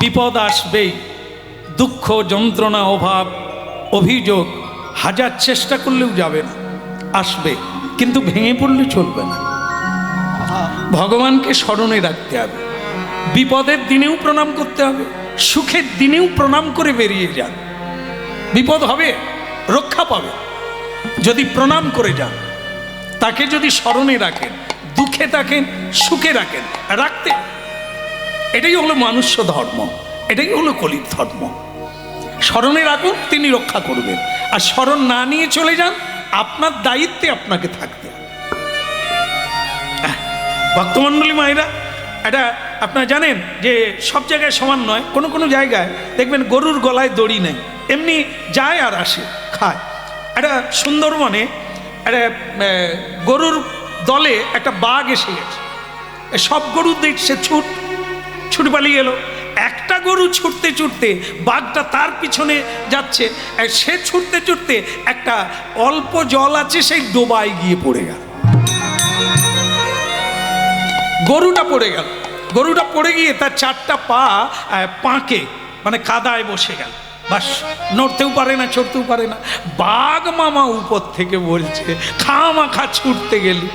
বিপদ আসবেই, দুঃখ যন্ত্রণা অভাব অভিযোগ হাজার চেষ্টা করলেও যাবে না, আসবে, কিন্তু ভেঙে পড়লে চলবে না। ভগবানকে স্মরণে রাখতে হবে, বিপদের দিনেও প্রণাম করতে হবে, সুখের দিনেও প্রণাম করে বেরিয়ে যান। বিপদ হবে, রক্ষা পাবে যদি প্রণাম করে যান, তাকে যদি স্মরণে রাখেন, দুঃখে থাকেন সুখে রাখেন, রাখতে, এটাই হলো মনুষ্য ধর্ম, এটাই হলো কলির ধর্ম। স্মরণে রাখুন, তিনি রক্ষা করবেন। আর স্মরণ না নিয়ে চলে যান, আপনার দায়িত্বে আপনাকে থাকতে হবে। ভক্তমণ্ডলী মায়েরা, এটা আপনারা জানেন যে সব জায়গায় সমান নয়। কোনো কোনো জায়গায় দেখবেন গরুর গলায় দড়ি নেই, এমনি যায় আর আসে, খায়। একটা সুন্দরবনে একটা গরুর দলে একটা বাঘ এসে গেছে, সব গরু দেখছে ছুট পালিয়ে গেল। একটা গরু ছুটতে ছুটতে, বাঘটা তার পিছনে যাচ্ছে, সে ছুটতে ছুটতে একটা অল্প জল আছে সেই ডোবায় গিয়ে পড়ে গেল। গরুটা পড়ে গিয়ে তার চারটা পা পাঁকে মানে কাদায় বসে গেল, বাস নড়তেও পারে না, চড়তেও পারে না। বাঘ মামা উপর থেকে বলছে, খামাখা ছুটতে গেলি,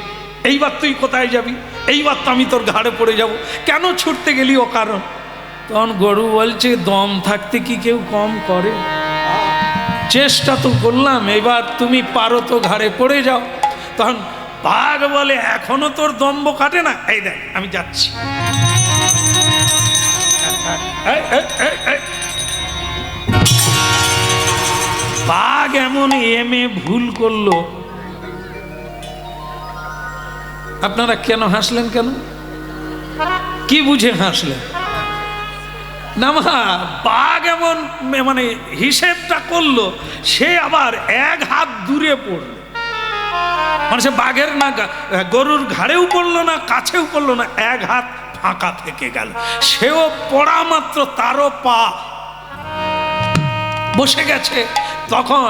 এইবার তুই কোথায় যাবি? এইবার তো আমি তোর ঘাড়ে পড়ে যাব, কেন ছুটতে গেলি ও কারণ? তখন গরু বলছে, দম থাকতে কি কেউ কম করে? চেষ্টা তো করলাম, এবার তুমি পারো তো ঘাড়ে পড়ে যাও। তখন বাঘ বলে, এখনো তোর দম্ভ কাটে না? এই দেখ আমি যাচ্ছি। বাঘ এমন এমে ভুল করলো। আপনারা কেন হাসলেন? কেন, কি বুঝে হাসলেন? না মা, বাঘ এমন মানে হিসেবটা করলো, সে আবার এক হাত দূরে পড়লো। মানে সে বাঘের না গরুর ঘাড়েও পড়লো না, কাছেও পড়লো না, এক হাত ফাঁকা থেকে গেল। সেও পড়া মাত্র তারও পা বসে গেছে। তখন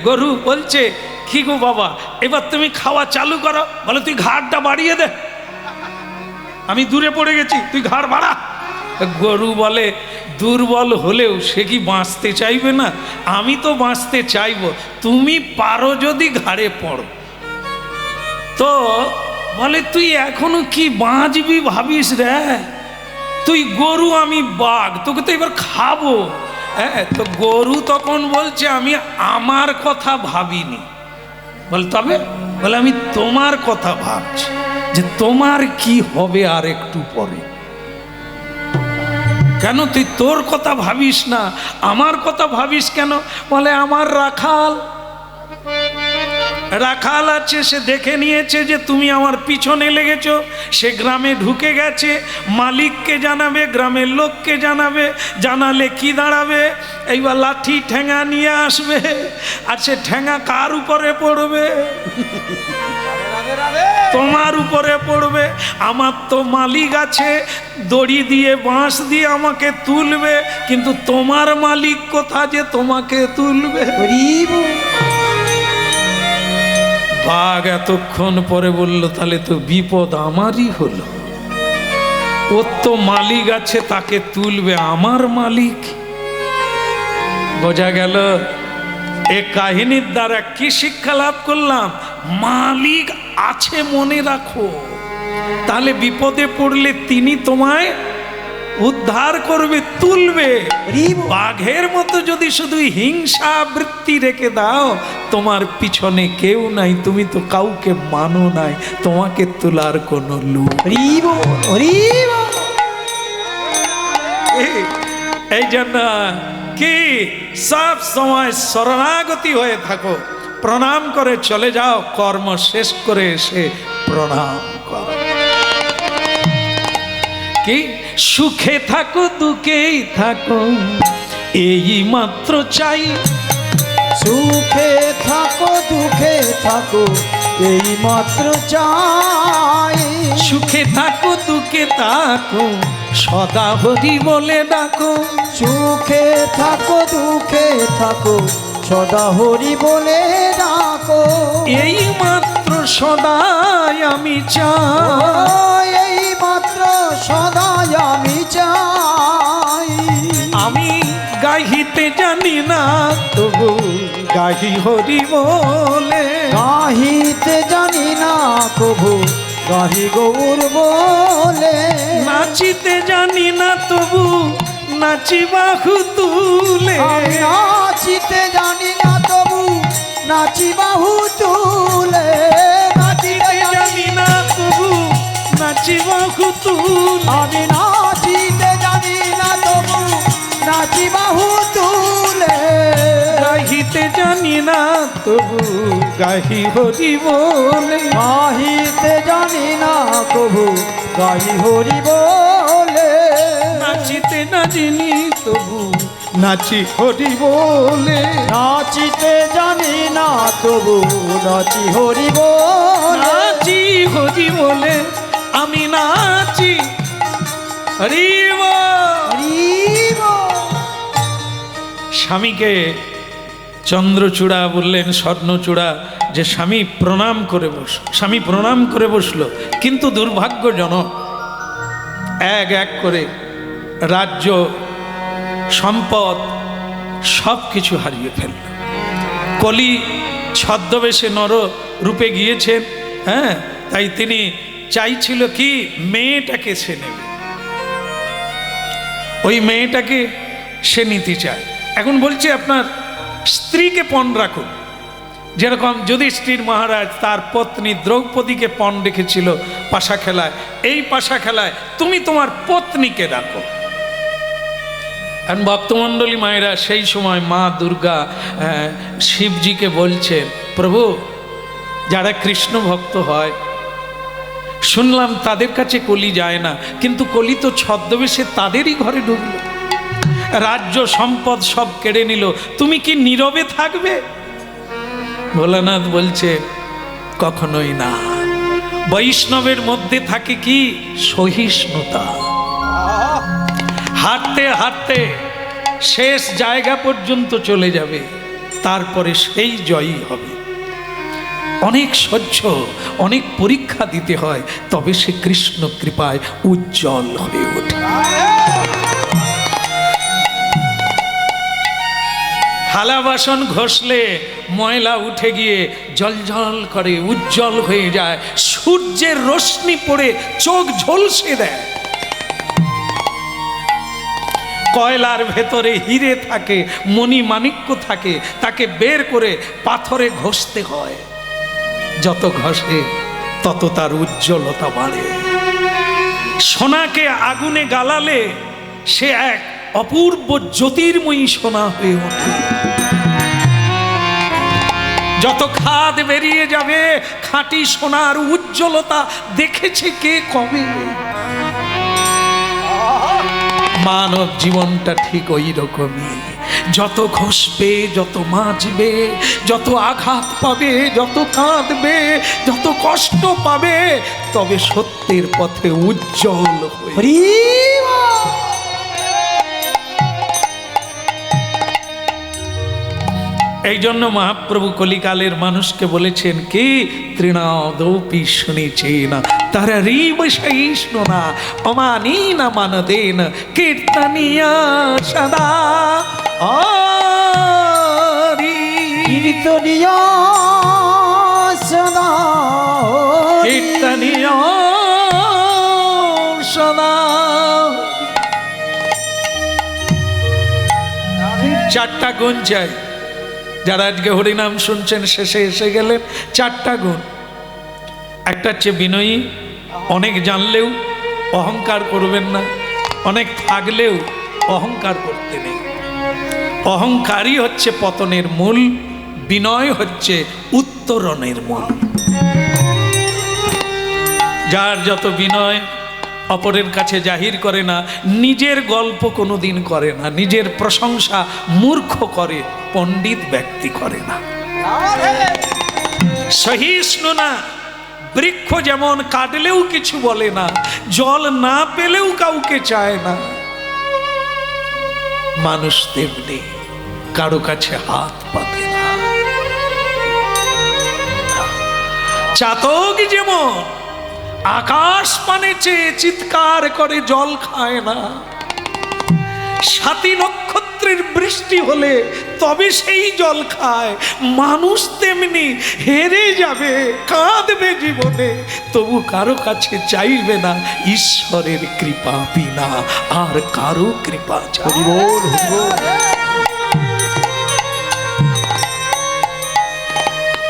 গরু বলছে, কি গো বাবা, এবার তুমি খাওয়া চালু করো। বলে, তুই ঘাড়টা বাড়িয়ে দে, আমি দূরে পড়ে গেছি, তুই ঘাড় বাড়া। গরু বলে, দুর্বল হলেও সে কি বাঁচতে চাইবে না? আমি তো বাঁচতে চাইব, তুমি পারো যদি ঘাড়ে পড়ো। তো বলে, তুই এখনো কি বাঁচবি ভাবিস রে? তুই গরু, আমি বাঘ, তোকে তো এবার খাবো। হ্যাঁ, তো গরু তখন বলছে, আমি আমার কথা ভাবিনি। বলে, তবে? বলে, আমি তোমার কথা ভাবছি, যে তোমার কি হবে আর একটু পরে। কেন তুই তোর কথা ভাবিস না, আমার কথা ভাবিস কেন? বলে, আমার রাখাল আছে, সে দেখে নিয়েছে যে তুমি আমার পিছনে লেগেছো, সে গ্রামে ঢুকে গেছে, মালিককে জানাবে, গ্রামের লোককে জানাবে, জানালে কি দাঁড়াবে? এইবার লাঠি ঠ্যাঙা নিয়ে আসবে, আর সে ঠ্যাঙা কার উপরে পড়বে? তোমার উপরে পড়বে। আমার তো মালিক আছে, দড়ি দিয়ে বাঁশ দিয়ে আমাকে তুলবে, কিন্তু তোমার মালিক কোথা যে তোমাকে তুলবে? বাঘ এতক্ষণ পরে বলল, তাহলে তো বিপদ আমারই হলো। ওর তো মালিক আছে, তাকে তুলবে আমার মালিক। বোঝা গেল এ কাহিনীর দ্বারা কি শিক্ষা লাভ করলাম? মালিক আছে মনে রাখো, তাহলে বিপদে পড়লে তিনি তোমায় উদ্ধার করবে, তুলবে। বাঘের মতো যদি শুধু হিংসা বৃত্তি রেখে দাও, তোমার পিছনে কেউ নাই, তুমি তো কাউকে মানো নাই, তোমাকে তোলার কোনো লোক। এই জন্য কি সব সময় শরণাগতি হয়ে থাকো, প্রণাম করে চলে যাও, কর্ম শেষ করে এসে প্রণাম করো। কি সুখে থাকো দুঃখেই থাকো, এই মাত্র চাই। সুখে থাকো দুঃখে থাকো, এই মাত্র চাই। সুখে থাকো দুঃখে থাকো, সদা হরি বলে ডাকো। সুখে থাকো দুঃখে থাকো, সদা হরি বলে ডাকো। এই মাত্র সদাই আমি চাই, এই মাত্র সদাই আমি চাই। গাহিতে জানি না তবু গাহি হরি বলে, গাহিতে জানি না কভু গাহি গৌর বলে, নাচিতে জানি না তবু নাচি বাহু তুলে, আমি নাচিতে জানি না তবু নাচি বাহু তুলে, নাচিতে জানি না তবু নাচি বাহু তুলে, আমি নাচিতে জানি না তবু নাচি বাহু তুলে, গাহিতে জানি না তবু গাহি হরি বলে, গাহিতে জানি না কভু গাহি হরি বলে, নাচিতে না জানি তবু নাচি হরি বলে, নাচিতে জানি না তবু নাচি হরি বলে, নাচি হরি বলে আমি নাচি হরি বল। হরি বল। স্বামীকে চন্দ্রচূড়া বললেন, স্বর্ণচূড়া, যে স্বামী প্রণাম করে স্বামী প্রণাম করে বসলো, কিন্তু দুর্ভাগ্যজনক এক এক করে রাজ্য সম্পদ সব কিছু হারিয়ে ফেলল। কলি ছদ্মবেশে নর রূপে গিয়েছেন, হ্যাঁ, তাই তিনি চাইছিল কি মেয়েটাকে সে নেবে, ওই মেয়েটাকে সে নিতে চায়। এখন বলছে আপনার স্ত্রীকে পণ রাখুন, যেরকম যুধিষ্ঠির মহারাজ তার পত্নী দ্রৌপদীকে পণ রেখেছিল পাশা খেলায়, এই পাশা খেলায় তুমি তোমার পত্নীকে রাখো। আর ভক্তমণ্ডলী মায়েরা সেই সময় মা দুর্গা শিবজিকে বলছে, প্রভু যারা কৃষ্ণ ভক্ত হয় শুনলাম তাদের কাছে কলি যায় না, কিন্তু কলি তো ছদ্মবেশে তাদেরই ঘরে ঢুকলো, রাজ্য সম্পদ সব কেড়ে নিল, তুমি কি নীরবে থাকবে? ভোলানাথ বলছে কখনোই না। বৈষ্ণবের মধ্যে থাকে কি সহিষ্ণুতা, হাঁটতে হাঁটতে শেষ জায়গা পর্যন্ত চলে যাবে, তারপরে সেই জয়ী হবে। অনেক সহ্য, অনেক পরীক্ষা দিতে হয়, তবে সে কৃষ্ণ কৃপায় উজ্জ্বল হয়ে ওঠে। থালা বাসন ঘষলে ময়লা উঠে গিয়ে জলজল করে উজ্জ্বল হয়ে যায়, সূর্যের রশ্মি পড়ে চোখ ঝলসে দেয়। কয়লার ভেতরে হিরে থাকে, মণি মাণিক্য থাকে, তাকে বের করে পাথরে ঘষতে হয়, যত ঘষে তত তার উজ্জ্বলতা বাড়ে। সোনাকে আগুনে গালালে সে এক অপূর্ব জ্যোতির্ময়ী সোনা হয়ে ওঠে। যত খাদ বেরিয়ে যাবে, খাঁটি সোনার উজ্জ্বলতা দেখেছে কে কবে? মানব জীবনটা ঠিক ওই রকমই, যত ঘষবে, যত মাজবে, যত আঘাত পাবে, যত কাঁদবে, যত কষ্ট পাবে, তবে সত্যের পথে উজ্জ্বল হয়ে। হরি বল। এই জন্য মহাপ্রভু কলিকালের মানুষকে বলেছেন কি, তৃণাদৌপি শুনেছে না তারা রিব সহিষ্ণু না অমানি না মানদেন কীর্তনিয়া সদা কীর্তনিয়া সদা, কীর্তনিয়া সদা। চারটা গুণ চাই, যারা আজকে হরিনাম শুনছেন শেষে এসে গেলেন, চারটা গুণ। একটা হচ্ছে বিনয়ী, অনেক জানলেও অহংকার করবেন না, অনেক থাকলেও অহংকার করতে নেই। অহংকারই হচ্ছে পতনের মূল, বিনয় হচ্ছে উত্তরণের মূল। যার যত বিনয় অপরের কাছে জাহির করে না, নিজের গল্প কোনোদিন করে না, নিজের প্রশংসা মূর্খ করে, পণ্ডিত ব্যক্তি করে না। সহিষ্ণু না, বৃক্ষ যেমন কাটলেও কিছু বলে না, জল না পেলেও কাউকে চায় না, মানুষ তেমনি কারো কাছে হাত পাতে না। চাতক যেমন আকাশ পানে চেয়ে চিৎকার করে জল খায় না, সাতী নক্ষত্র নক্ষত্রের বৃষ্টি হলে তবে সেই জল খায়। মানুষ তেমনি হেরে যাবে, কাঁদবে জীবনে, তবু কারো কাছে চাইবে না ঈশ্বরের কৃপা বিনা আর কারো কৃপা চাইবে।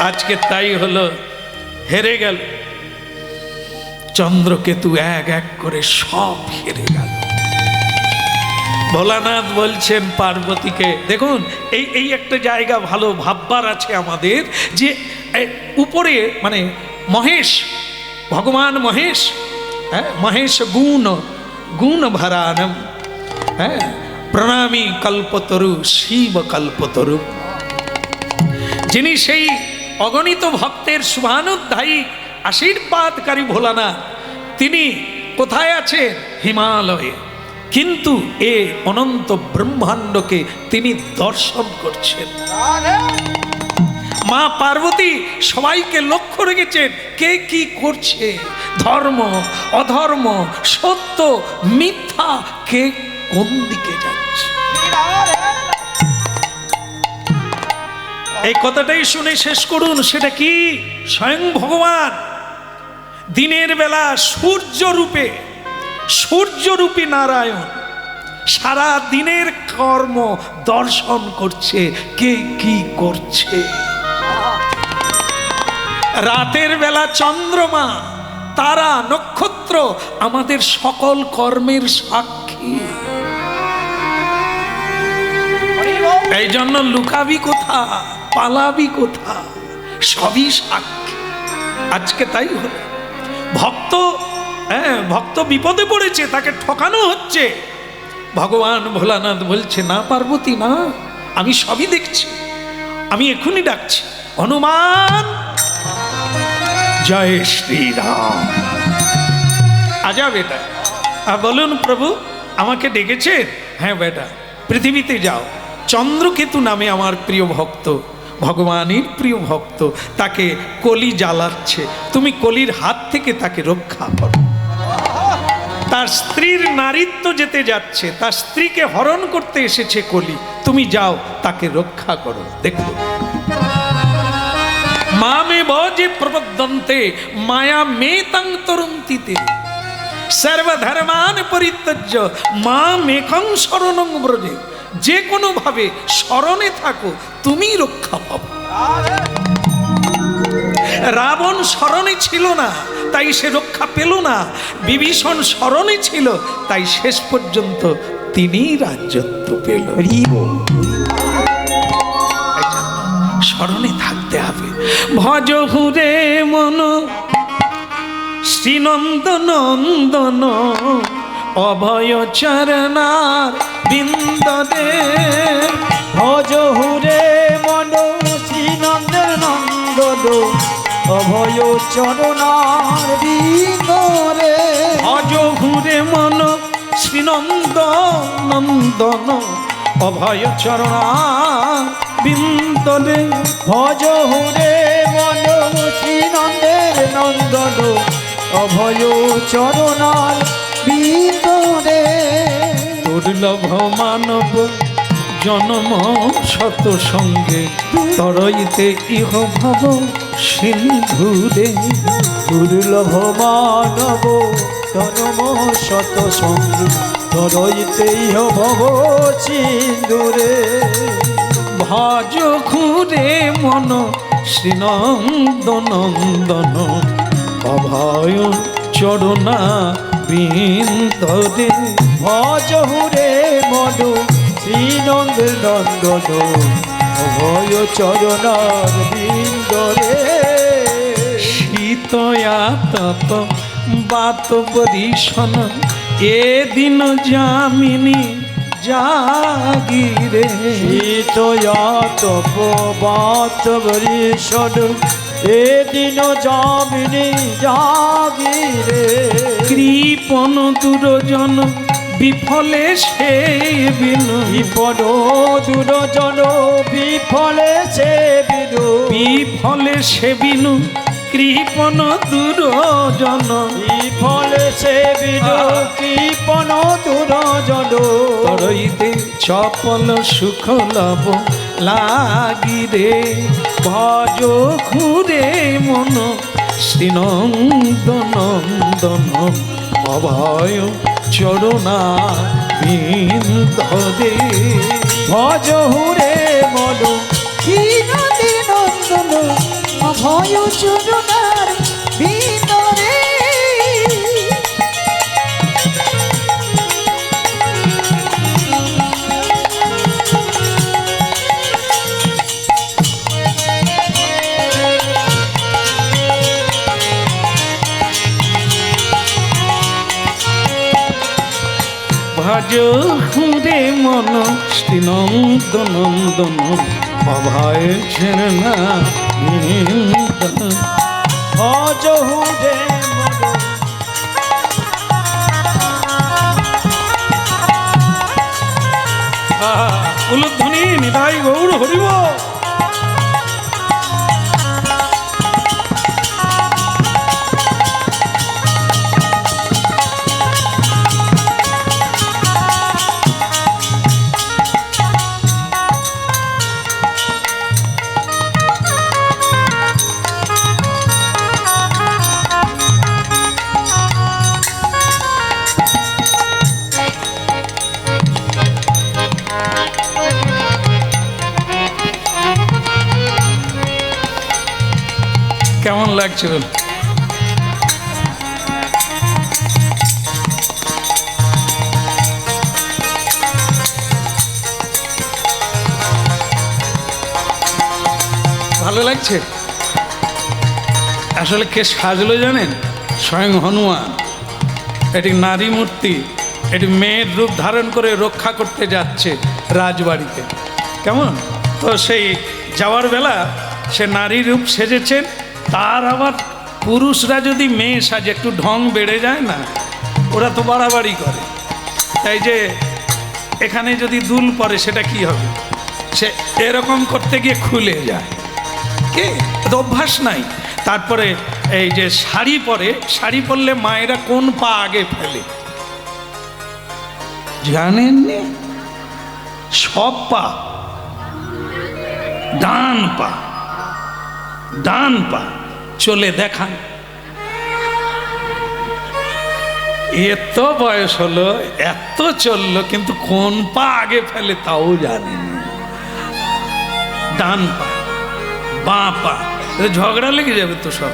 আজকে তাই হলো, হেরে গেল চন্দ্রকেতু, এক এক করে সব হেরে গেল। ভোলানাথ বলছেন পার্বতীকে, দেখুন এই একটা জায়গা ভালো ভাববার আছে আমাদের, যে উপরে মানে মহেশ, ভগবান মহেশ, হ্যাঁ, মহেশ গুণ ভরানম, হ্যাঁ, প্রণামী কল্পতরু শিব কল্পতরু, যিনি সেই অগণিত ভক্তের শুভানুধ্যায়ী আশীর্বাদকারী ভোলানাথ, তিনি কোথায় আছেন? হিমালয়ে। কিন্তু এ অনন্ত ব্রহ্মাণ্ডকে তিনি দর্শন করছেন। মা পার্বতী সবাইকে লক্ষ্য রেখেছেন, কে কি করছে, ধর্ম অধর্ম, সত্য মিথ্যা, কে কোন দিকে যাচ্ছে। এই কথাটাই শুনে শেষ করুন। সেটা কি? স্বয়ং ভগবান দিনের বেলা সূর্যরূপী নারায়ণ সারা দিনের কর্ম দর্শন করছে, কে কি করছে। রাতের বেলা চন্দ্রমা, তারা, নক্ষত্র আমাদের সকল কর্মের সাক্ষী। এই জন্য লুকাবি কোথা, পালাবি কোথা, সবই সাক্ষী। আজকে তাই হলো, ভক্ত বিপদে পড়েছে, তাকে ঠকানো হচ্ছে। ভগবান ভোলানাথ বলছে, না পার্বতী না, আমি সবই দেখছি, আমি এখনই ডাকছি, হনুমান জয় শ্রীরাম, আজা বেটা। বলুন প্রভু আমাকে ডেকেছেন? হ্যাঁ বেটা, পৃথিবীতে যাও, চন্দ্রকেতু নামে আমার প্রিয় ভক্ত, ভগবানের প্রিয় ভক্ত, তাকে কলি জ্বালাচ্ছে, তুমি কলির হাত থেকে তাকে রক্ষা করো। তার স্ত্রীর নারীত্ব যেতে যাচ্ছে, তার স্ত্রীকে হরণ করতে এসেছে কলি, তুমি যাও তাকে রক্ষা করো। দেখো, মামে বজে প্রবদন্তে মায়া মেতাং তরন্তিতে সর্বধর্মান পরিত্যজ্য মামেকং শরণং ব্রজে। যে কোনো ভাবে স্মরণে থাকো, তুমি রক্ষা পাবো। রাবণ স্মরণে ছিল না, তাই সে রক্ষা পেল না। বিভীষণ স্মরণে ছিল, তাই শেষ পর্যন্ত তিনি রাজ্যত্ব পেল। স্মরণে থাকতে হবে। ভজ হুরে মন শ্রীনন্দ নন্দন অভয় চরণার বিন্দদে। ভজ হুরে মন শ্রীনন্দের নন্দন অভয় চরণার বিন্দরে। ভজ হুরে মন শ্রীনন্দ নন্দন অভয় চরণার বিন্দরে। ভজ হুরে মন শ্রীনন্দের নন্দন অভয় চরণার বিন্দরে। দুর্লভ মানব জন্ম শত সঙ্গে তরইতে ইহ ভব সিন্ধুরে। দুর্লভ মানব জন্ম শত সঙ্গে তরইতে ইহ ভব সিন্ধুরে। ভজ ঘুরে মন শ্রীনন্দ নন্দন অভয় চরণা বিন্দরে। ভজ হুরে মন শ্রীনন্দের নন্দন অভয় চরণার বিন্দরে। শীতয়া তত বাত বরিশন এ দিন যামিনী জাগিরে। শীতয়া তপ বাত বরিশন এ দিন যামিনী জাগিরে। কৃপণ দুরজন বিফলে সে বিনু। বিপদ দুরজন বিফলে সে বিনু। বিফলে সে বিনু কৃপণ দুরজন বিফলে সে কৃপণ দুরজন তরইতে চপল সুখ লব লাগি রে ভজ ঘুরে মন শ্রীনন্দনন্দন অভয় চরণা বিন্দে ভজ হুরে মন শ্রীনন্দী নন্দন অভয় চরণার ভিতরে ভজ হুরে মন শ্রীনন্দনন্দন অভয় চরণা ভজ হুরে মন উলুধ্বনি নিতাই গৌর হরিব কেমন লাগছে বল? ভালো লাগছে? আসলে কে সাজলো জানেন? স্বয়ং হনুমান। এটি নারী মূর্তি, এটি মেয়ের রূপ ধারণ করে রক্ষা করতে যাচ্ছে রাজবাড়িতে। কেমন? তো সেই যাওয়ার বেলা সে নারী রূপ সেজেছেন। তার আবার পুরুষরা যদি মেয়ে সাজে একটু ঢং বেড়ে যায় না, ওরা তো বাড়াবাড়ি করে। তাই যে এখানে যদি দুল পরে সেটা কি হবে? সে এরকম করতে গিয়ে খুলে যায়। কে তো অভ্যাস নাই। তারপরে এই যে শাড়ি পরে, শাড়ি পরলে মায়েরা কোন পা আগে ফেলে জানেননি? সব পা, ডান পা, ডান পা চলে দেখান। এত বয়স হলো, এত চললো, কিন্তু কোন পা আগে ফেলে তাও জানেন। ডান পা, বাঁ পা, ঝগড়া লেগে যাবে তো সব।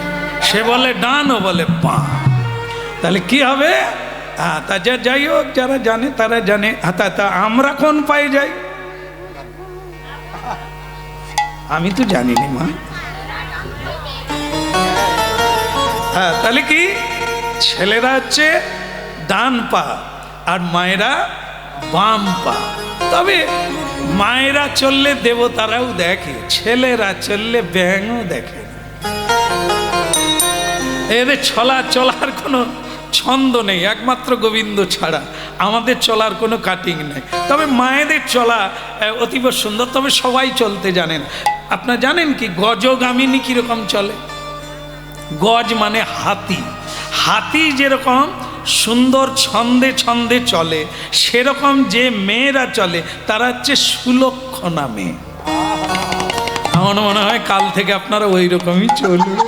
সে বলে ডান, ও বলে বাঁ, তাহলে কি হবে? তা যাই হোক, যারা জানে তারা জানে। তা আমরা কোন পায়ে যাই? আমি তো জানিনি মা। তাহলে কি ছেলেরা হচ্ছে ডান পা আর মায়েরা বাম পা। তবে মায়েরা চললে দেবতারাও দেখে, ছেলেরা চললে ব্যাঙও দেখে। এদের চলার কোনো ছন্দ নেই, একমাত্র গোবিন্দ ছাড়া আমাদের চলার কোনো কাটিং নেই। তবে মায়েদের চলা অতীব সুন্দর, তবে সবাই চলতে জানেন। আপনারা জানেন কি গজগামিনী কীরকম চলে? গজ মানে হাতি। হাতি যেরকম সুন্দর ছন্দে ছন্দে চলে, সেরকম যে মেয়েরা চলে তারা হচ্ছে সুলক্ষণা মেয়ে। আমার মনে হয় কাল থেকে আপনারা ওই রকমই চলুন।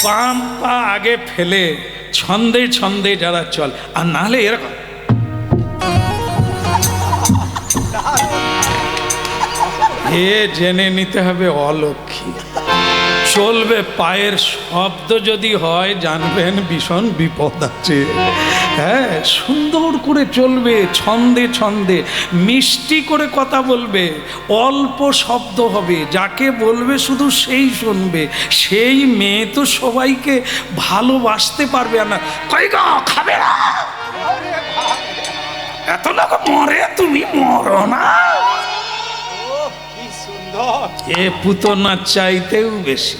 বাম পা আগে ফেলে ছন্দে ছন্দে যারা চল, আর নাহলে এরকম জেনে নিতে হবে অলক্ষী। চলবে, পায়ের শব্দ যদি হয় জানবেন ভীষণ বিপদ আছে। হ্যাঁ, সুন্দর করে চলবে, ছন্দে ছন্দে, মিষ্টি করে কথা বলবে, অল্প শব্দ হবে, যাকে বলবে শুধু সেই শুনবে। সেই মেয়ে তো সবাইকে ভালোবাসতে পারবে না। কই গো, খাবে না? এত লোক মরে, তুমি মরো না। এ পুতনা চাইতেও বেশি।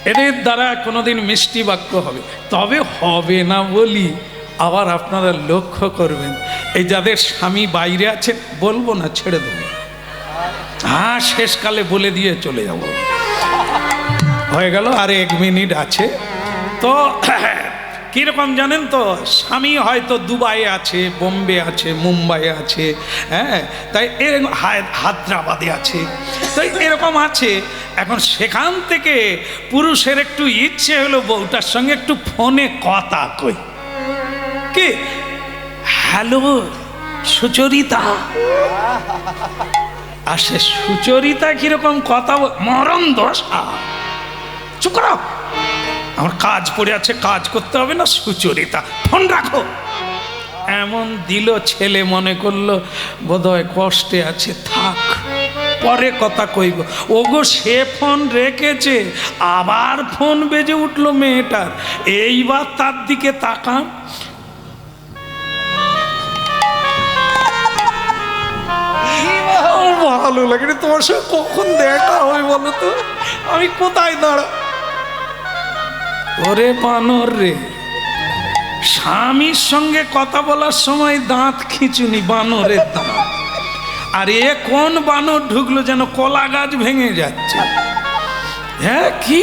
এদের দ্বারা কোনোদিন মিষ্টি বাক্য হবে, তবে হবে না বলি আবার আপনারা লক্ষ্য করবেন, এই যাদের স্বামী বাইরে আছেন বলবো না, ছেড়ে দেবো, হ্যাঁ শেষকালে বলে দিয়ে চলে যাব, হয়ে গেল আর 1 মিনিট আছে। তো কীরকম জানেন তো, স্বামী হয়তো দুবাইয়ে আছে, বোম্বে আছে, মুম্বাই আছে, হ্যাঁ তাই এরকম হায়দ্রাবাদে আছে, তো এরকম আছে। এখন সেখান থেকে পুরুষের একটু ইচ্ছে হলো বউটার সঙ্গে একটু ফোনে কথা কই, কি হ্যালো সুচরিতা, আর সে সুচরিতা কিরকম কথা মরণ দশা, চুপ করো আমার কাজ পড়ে আছে, কাজ করতে হবে না, সুচরিতা ফোন রাখো, এমন দিল ছেলে মনে করলো বোধহয় কষ্টে আছে, থাক পরে কথা কইব। ওগো সে ফোন রেখেছে, আবার ফোন বেজে উঠলো মেয়েটার, এইবার তার দিকে তাকান, ভালো লাগে রে, তোমার সঙ্গে কখন দেখা হয় বলো তো, আমি কোথায় দাঁড়া। ওরে বানর রে, স্বামীর সঙ্গে কথা বলার সময় দাঁত খিচুনি, বানরের দাঁত, আর এ কোন বানর ঢুকলো যেন কলা গাছ ভেঙে যাচ্ছে, হ্যাঁ কি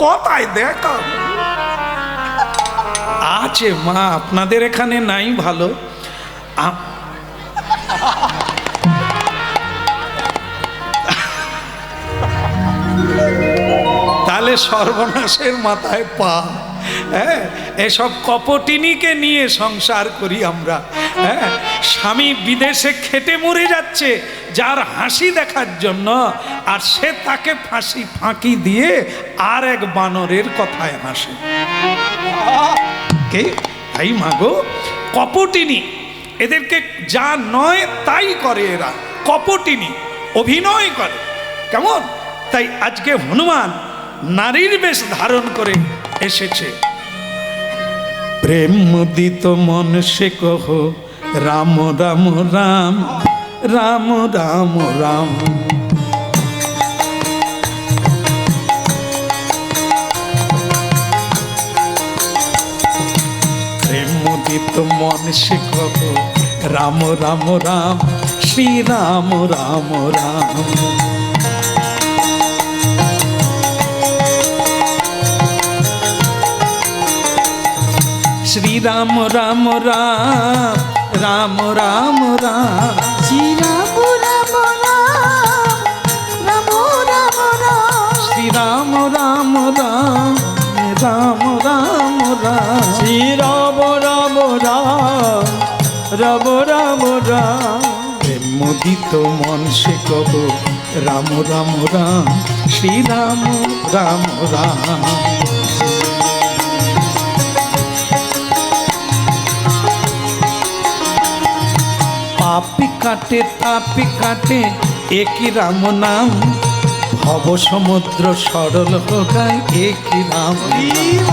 কথায় দেখা আছে মা, আপনাদের এখানে নাই ভালো, তাহলে সর্বনাশের মাথায় পা। হ্যাঁ এসব কপটিনীকে নিয়ে সংসার করি আমরা। হ্যাঁ স্বামী বিদেশে খেটে মরে যাচ্ছে যার হাসি দেখার জন্য, আর সে তাকে ফাঁকি দিয়ে আর এক বানরের কথায় হাসে, কে তাই মাগো কপটিনী, এদেরকে যা নয় তাই করে এরা, কপটিনী অভিনয় করে কেমন। তাই আজকে হনুমান নারীর বেশ ধারণ করে এসেছে। প্রেম মুদিত মন সে কহ রাম রাম রাম রাম রাম রাম, প্রেম মুদিত মন সে কহ রাম রাম রাম শ্রী রাম রাম রাম। श्री राम राम राम राम राम राम, শ্রী রাম রাম রাম রাম রাম রাম, श्री राम राम राम राम राम राम, শ্রী রাম রাম রাম রাম রাম রাম, प्रेम मुदित मन से कहो राम राम राम श्री राम राम राम। पापी काटे तापी काटे एक ही राम नाम, भव समुद्र सरल हो गए एक ही राम नाम।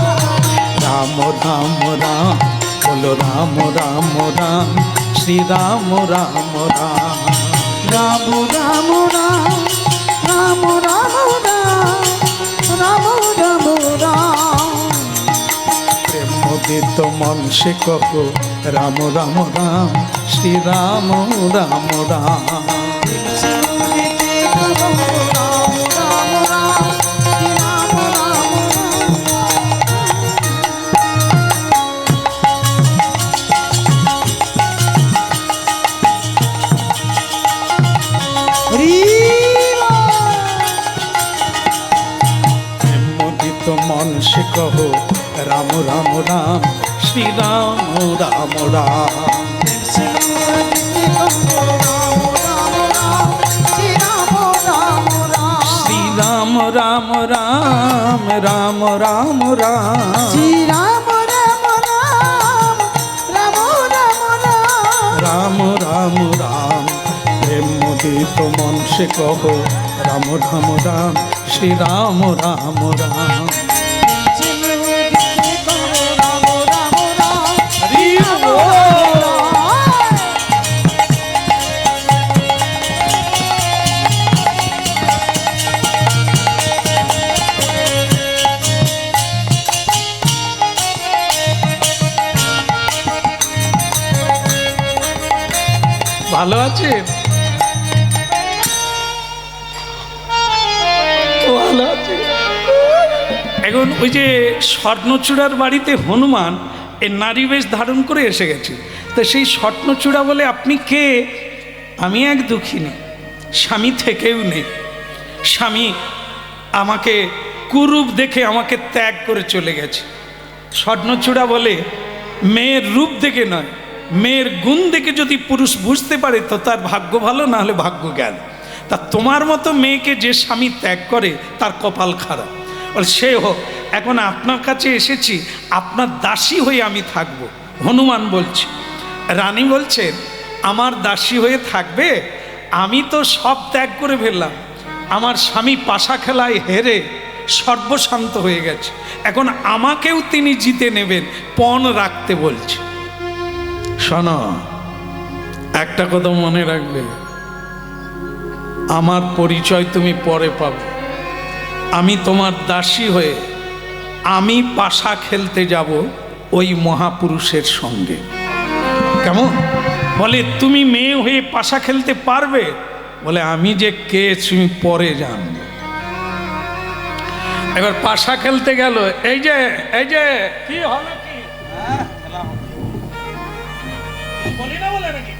राम राम राम बोलो राम राम राम श्री राम राम राम। রাম রাম রাম রাম রাম রাম রাম রাম, प्रेम मुदित मन से कहो राम राम राम श्री राम राम राम। मुदित मन से कहो राम राम राम श्री राम राम राम। श्री राम राम राम राम राम राम, শ্রী রাম রাম রাম রাম রাম রাম, राम राम राम। प्रेम मुदित मन से कहो राम राम राम श्री राम राम राम। ভালো আছে? ভালো আছে। এখন ওই যে স্বর্ণচূড়ার বাড়িতে হনুমান এই নারী বেশ ধারণ করে এসে গেছে। তো সেই স্বর্ণচূড়া বলে, আপনি কে? আমি এক দুঃখিনী, স্বামী থেকেও নেই। স্বামী আমাকে কুরূপ দেখে আমাকে ত্যাগ করে চলে গেছে। স্বর্ণচূড়া বলে, মেয়ের রূপ দেখে নয়, মেয়ের গুণ দেখে যদি পুরুষ বুঝতে পারে তো তার ভাগ্য ভালো, না হলে ভাগ্য গেল। তা তোমার মতো মেয়েকে যে স্বামী ত্যাগ করে তার কপাল খারাপ। বলে সে হোক, এখন আপনার কাছে এসেছি, আপনার দাসী হয়ে আমি থাকব। হনুমান বলছে, রানী বলছে, আমার দাসী হয়ে থাকবে? আমি তো সব ত্যাগ করে ফেললাম, আমার স্বামী পাশা খেলায় হেরে সর্বশান্ত হয়ে গেছে, এখন আমাকেও তিনি জিতে নেবেন, পণ রাখতে বলছে। শোনো, একটা কথা মনে রাখবে, আমার পরিচয় তুমি পরে পাবে। আমি তোমার দাসী হয়ে আমি পাশা খেলতে যাব ওই মহাপুরুষের সঙ্গে। কেমন? বলে, তুমি মেয়ে হয়ে পাশা খেলতে পারবে? বলে, আমি যে কে তুমি পরে জানবে। এবার পাশা খেলতে গেল। এই যে কি হলো, কি বলি না বলে নাকি?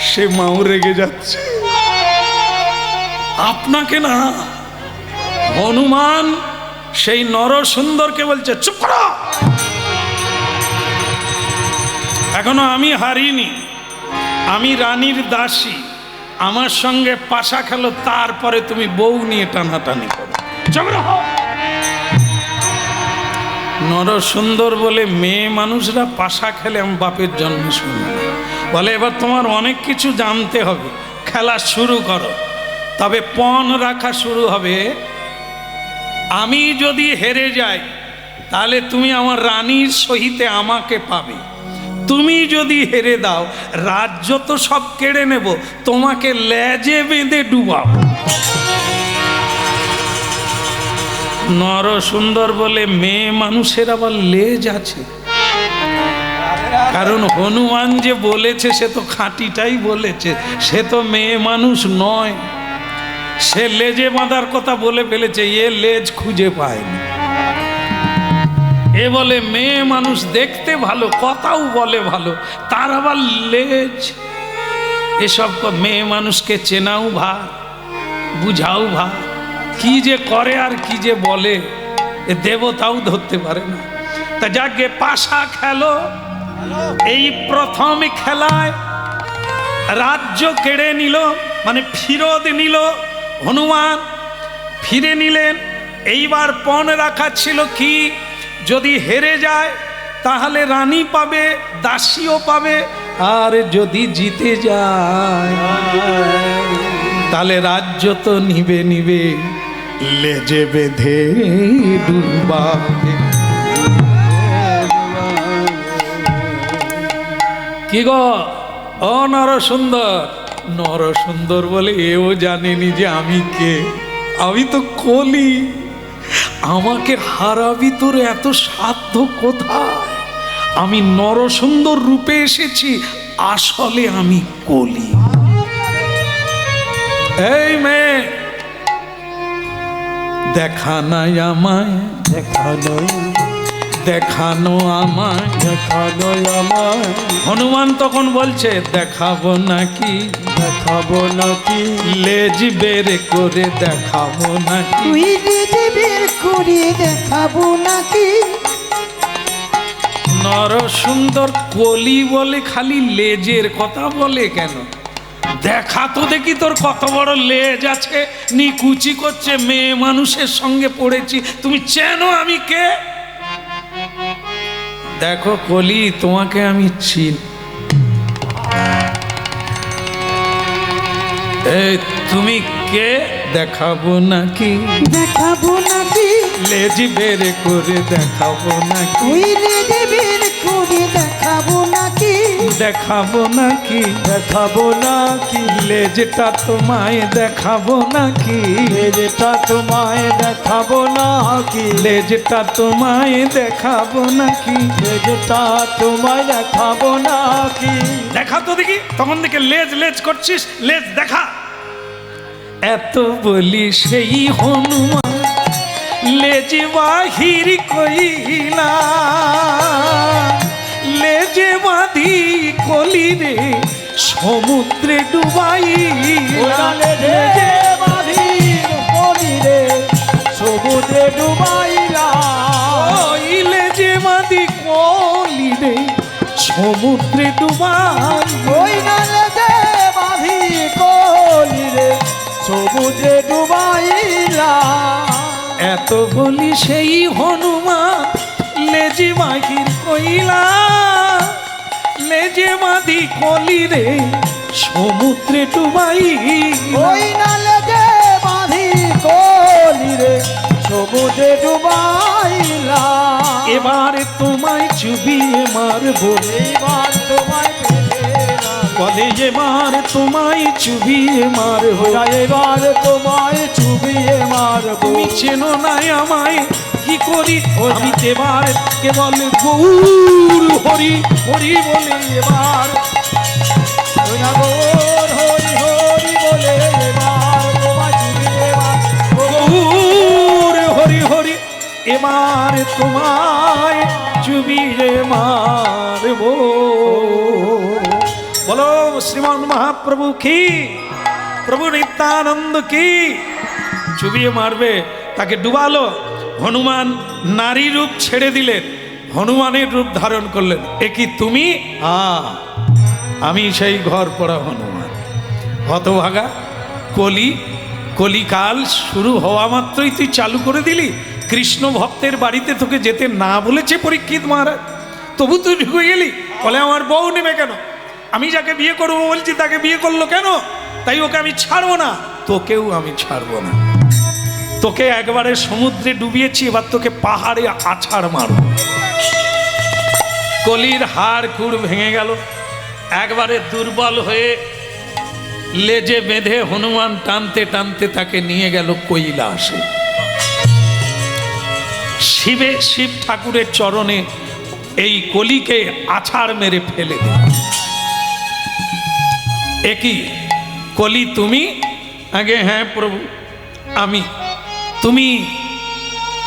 সে মাও রেগে যাচ্ছে। আপনাকে না, হনুমান সেই নরসুন্দরকে বলছে, চুপ করো, এখনো আমি হারিনি, আমি রানীর দাসী, আমার সঙ্গে পাশা খেলো, তারপরে তুমি বউ নিয়ে টানাটানি করো। ঝগড়া হোক। নরসুন্দর বলে, মেয়ে মানুষরা পাশা খেলে আমি বাপের জন্মে শুনি না। বলে, এবার তোমার অনেক কিছু জানতে হবে, খেলা শুরু করো, তবে পণ রাখা শুরু হবে। আমি যদি হেরে যাই তাহলে তুমি আমার রানীর সহিতে আমাকে পাবে, তুমি যদি হেরে দাও রাজ্য তো সব কেড়ে নেব, তোমাকে লেজে বেঁধে ডুবাবো। নরসুন্দর বলে, মেয়ে মানুষের আবার লেজ আছে? কারণ হনুমান যে বলেছে সে তো খাঁটিটাই বলেছে, সে তো মেয়ে মানুষ নয়, সে লেজে বাঁধার কথা বলে ফেলেছে, এ লেজ খুঁজে পায়নি। এ বলে মেয়ে মানুষ, দেখতে ভালো, কথাও বলে ভালো, তার আবার লেজ। এসব মেয়ে মানুষকে চেনাও ভার, বুঝাও ভার, কি যে করে আর কি যে বলে এ দেবতাও ধরতে পারে না। তা যাকে পাশা খেলো, এই প্রথম খেলায় রাজ্য কেড়ে নিল, মানে ফিরত নিল হনুমান, ফিরে নিলেন। এইবার পণ রাখা ছিল কি, যদি হেরে যায় তাহলে রানী পাবে, দাসীও পাবে, আর যদি জিতে যায় তাহলে রাজ্য তো নিবে, লেজে বেঁধে ডুবাবে। কি গো ও নরসুন্দর? নরসুন্দর বলে, এও জানেনি যে আমি কে, আমি তো কলি, আমাকে হারাবি তোর এত সাধ্য কোথায়? আমি নরসুন্দর রূপে এসেছি, আসলে আমি কলি। এই মেয়ে, দেখা নাই আমায়, দেখানো আমায়, হনুমান তখন বলছে, দেখাবো নাকি, লেজ বের করে দেখাবো নাকি, তুই লেজ বের করে দেখাবো নাকি। নরসুন্দর কলি বলে, খালি লেজের কথা বলে কেন? দেখা তো দেখি তোর কত বড় লেজ আছে, নিকুচি করছে, মেয়ে মানুষের সঙ্গে পড়েছি, তুমি চেনো আমি কে? দেখো কলি, তোমাকে আমি চিনি। তুমি কে? দেখাবো নাকি, লেজ বের করে দেখাবো নাকি ওই লেজে বের করে দেখাবো নাকি দেখাবো নাকি দেখাবো নাকি লেজটা তোমায় দেখাবো নাকি লেজটা তোমায় দেখাবো নাকি লেজটা তোমায় দেখাবো নাকি লেজটা তোমায় দেখাবো নাকি দেখা তো দেখি তখন থেকে লেজ লেজ করছিস লেজ দেখা এত বলি সেই হনুমান লেজ বাহির কইলা লেজে বাঁধি কলি রে সমুদ্রে ডুবাই ওরা লেজে বাঁধি কলি রে সমুদ্রে ডুবাইলা ওই লেজে বাঁধি কলি রে সমুদ্রে ডুবাই ওই না লেজে বাঁধি কলি রে সমুদ্রে ডুবাইলা এত বলি সেই হনুমান লেজে বাহির কইলা লেজে বাঁধি কলি রে সমুদ্রে ডুবাই ওই না লেজে বাঁধি কলি রে সমুদ্রে ডুবাইলা এবারে তোমায় চুবিয়ে মারবো এইবার তোমায় পেলে না বলে এবার তোমায় চুবিয়ে মারবো ওরা এবার তোমায় চুবিয়ে মারবো তুমি চেনো না আমায় কি করি আমি এবার কেবল গৌর হরি হরি বলে এবার ওরা গৌর হরি হরি বলে এবার তোমায় চুবিয়ে মারবো গৌর হরি হরি এবার তোমায় চুবিয়ে মারবো বলো শ্রীমান মহাপ্রভু কি প্রভু নিত্যানন্দ কি চুবিয়ে মারবে তাকে ডুবালো হনুমান নারী রূপ ছেড়ে দিলেন হনুমানের রূপ ধারণ করলেন এ কি তুমি আমি সেই ঘর পড়া হনুমান হতভাগা কলিকাল শুরু হওয়া মাত্রই তুই চালু করে দিলি কৃষ্ণ ভক্তের বাড়িতে তোকে যেতে না বলেছে পরীক্ষিত মহারাজ তবু তুই ঢুকে গেলি বলে আমার বউ নেবে কেন আমি যাকে বিয়ে করবো বলছি তাকে বিয়ে করলো কেন তাই ওকে আমি ছাড়বো না তোকেও আমি ছাড়বো না তোকে একবারে সমুদ্রে ডুবিয়েছি এবার তোকে পাহাড়ে আছাড় মারব কলির হাড় কুড় ভেঙে গেল একবারে দুর্বল হয়ে লেজে বেঁধে হনুমান টানতে টানতে তাকে নিয়ে গেল কৈলাসে শিব ঠাকুরের চরণে এই কলিকে আছাড় মেরে ফেলে দিল একই কলি তুমি আগে হ্যাঁ প্রভু আমি তুমি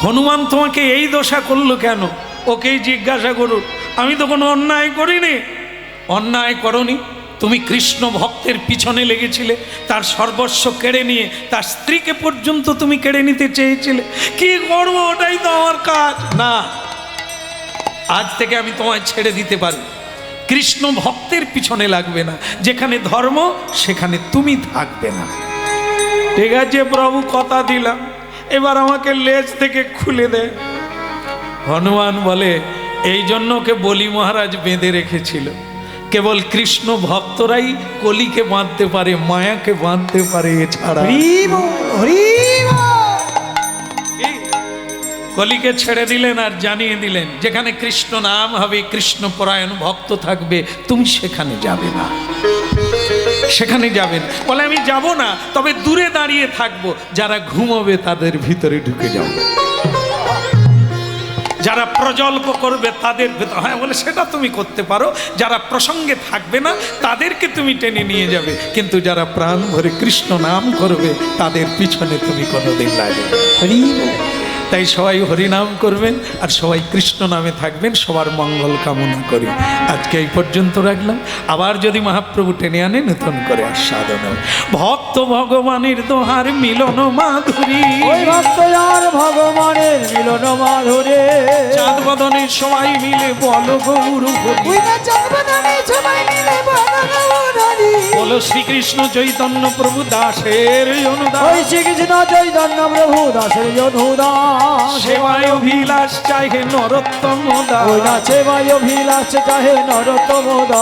হনুমান তোমাকে এই দশা করলো কেন ওকেই জিজ্ঞাসা করুন আমি তো কোনো অন্যায় করিনি অন্যায় করনি তুমি কৃষ্ণ ভক্তের পিছনে লেগেছিলে তার সর্বস্ব কেড়ে নিয়ে তার স্ত্রীকে পর্যন্ত তুমি কেড়ে নিতে চেয়েছিলে কি করবো ওটাই তো আমার কাজ না আজ থেকে আমি তোমায় ছেড়ে দিতে পারি কৃষ্ণ ভক্তের পিছনে লাগবে না যেখানে ধর্ম সেখানে তুমি থাকবে না ঠিক আছে প্রভু কথা দিলাম এবার আমাকে লেজ থেকে খুলে দে হনুমান বলে এই জন্য ওকে বলি মহারাজ বেঁধে রেখেছিল কেবল কৃষ্ণ ভক্তরাই কলিকে বাঁধতে পারে মায়াকে বাঁধতে পারে এছাড়া কলিকে ছেড়ে দিলেন আর জানিয়ে দিলেন যেখানে কৃষ্ণ নাম হবে কৃষ্ণ পরায়ণ ভক্ত থাকবে তুমি সেখানে যাবে না সেখানে যাবেন বলে আমি যাব না তবে দূরে দাঁড়িয়ে থাকবো যারা ঘুমোবে তাদের ভিতরে ঢুকে যাবো যারা প্রজল্প করবে তাদের ভেতর হ্যাঁ বলে সেটা তুমি করতে পারো যারা প্রসঙ্গে থাকবে না তাদেরকে তুমি টেনে নিয়ে যাবে কিন্তু যারা প্রাণ ভরে কৃষ্ণ নাম করবে তাদের পিছনে তুমি কোনোদিন লাগবে তাই সবাই হরিনাম করবেন আর সবাই কৃষ্ণ নামে থাকবেন সবার মঙ্গল কামনা করি আজকে এই পর্যন্ত রাখলাম আবার যদি মহাপ্রভু টেনে আনে নতুন করে আস্বাদন ভক্ত ভগবানের দোহার মিলন মাধুরী ওই ভক্ত আর ভগবানের মিলন মাধুরী চাঁদ বদনের সবাই মিলে বল গৌর হরি ওই না চাঁদ বদনের সবাই মিলে বল গৌর হরি বলো শ্রীকৃষ্ণ চৈতন্য প্রভু দাসের অনুদান ওই শ্রীকৃষ্ণ চৈতন্য প্রভু দাসের অনুদান সেবায় অভিলাষ চাহে নরোত্তম দাস ওই না সেবায় অভিলাষ চাহে নরোত্তম দাস